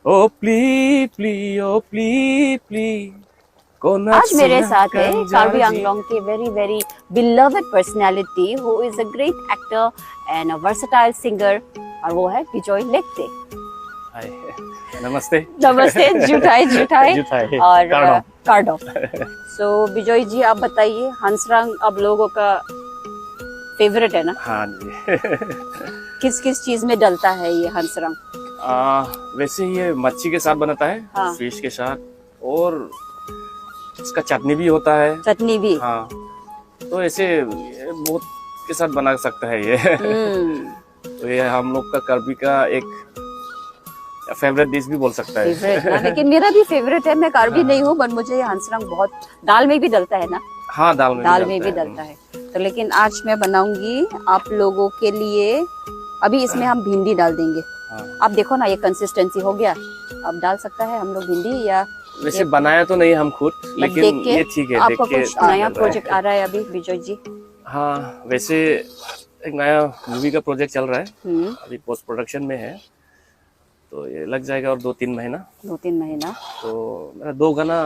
ओ प्ली प्ली ओ प्ली प्ली आज मेरे साथ है कार्बी आंगलोंग के very very beloved personality who is a great actor and a versatile singer और वो है बिजॉय लेक्ते। हाय, नमस्ते। नमस्ते। जुटाई जुटाई जुटाई और कार्डो। कार्डो। सो बिजॉय जी आप बताइए, हंसरंग अब लोगों का फेवरेट है ना? हाँ जी। किस किस चीज में डलता है ये हंसरंग? वैसे ये मच्छी के साथ बनता है, हाँ। फिश के साथ, और इसका चटनी भी होता है। चटनी भी। हाँ, तो ऐसे ये बहुत के साथ बना सकता है ये। तो ये हम लोग का कर्बी का एक फेवरेट डिश भी बोल सकता है। फेवरेट ना, लेकिन मेरा भी फेवरेट है। मैं कार्बी नहीं हूँ, पर मुझे ये हंसरंग बहुत, दाल में भी डलता है ना? हाँ, दाल में भी डलता है। तो लेकिन आज मैं बनाऊंगी आप लोगों के लिए। अभी इसमें हम भिंडी डाल देंगे। हाँ। आप देखो ना, ये कंसिस्टेंसी हो गया। अब डाल सकता है हम लोग भिंडी, या वैसे बनाया तो नहीं हम खुद, लेकिन ये ठीक है। आपका कुछ नया प्रोजेक्ट आ रहा है अभी बिजॉय जी? हाँ, वैसे एक नया मूवी का प्रोजेक्ट चल रहा है, अभी पोस्ट प्रोडक्शन में है, तो ये लग जाएगा और 2-3 महीना। 2-3 महीना। तो मेरा 2 गाना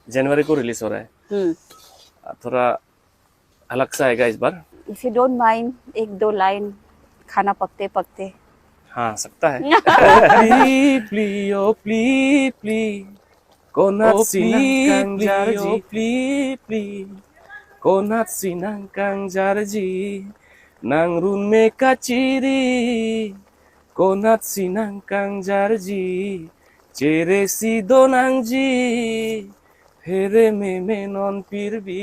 जनवरी को रिलीज हो रहा है। थोड़ा अलग सा आएगा इस बार। If you don't mind, 1-2 line खाना पकते पकते। हाँ, सकता है। प्ली प्ली ओ प्ली प्ली konat sinang jarji pli pli konat sinang kang jarji nang run me kaciri konat sinang kang jarji cere si donang ji फेरे में नॉन पीर भी।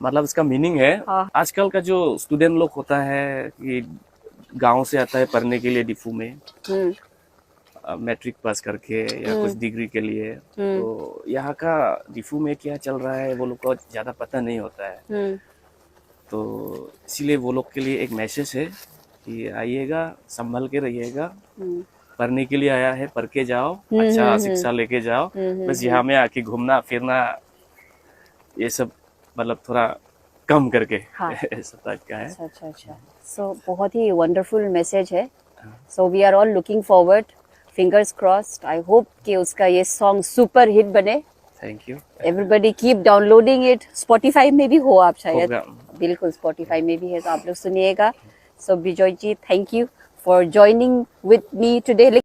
मतलब इसका मीनिंग है, आजकल का जो स्टूडेंट लोग होता है कि गांव से आता है पढ़ने के लिए डिफू में, मैट्रिक पास करके या कुछ डिग्री के लिए, तो यहाँ का डिफू में क्या चल रहा है वो लोग को ज्यादा पता नहीं होता है। तो इसीलिए वो लोग के लिए एक मैसेज है कि आइएगा, संभल के रहिएगा, पढ़ने के लिए आया है, पढ़ के जाओ, अच्छा शिक्षा लेके जाओ। बस यहाँ में आके घूमना फिरना ये सब मतलब थोड़ा कम करके। हाँ। ऐसा टाइप का है। अच्छा। सो बहुत ही वंडरफुल मैसेज है। So we are all looking forward, fingers crossed. I hope कि उसका ये सॉन्ग सुपर हिट बने। Thank you. Everybody keep downloading it. Spotify में भी हो आप शायद? बिल्कुल, स्पॉटिफाई में भी है, तो आप लोग सुनिएगा। So Bijoy ji, thank you for joining with me today.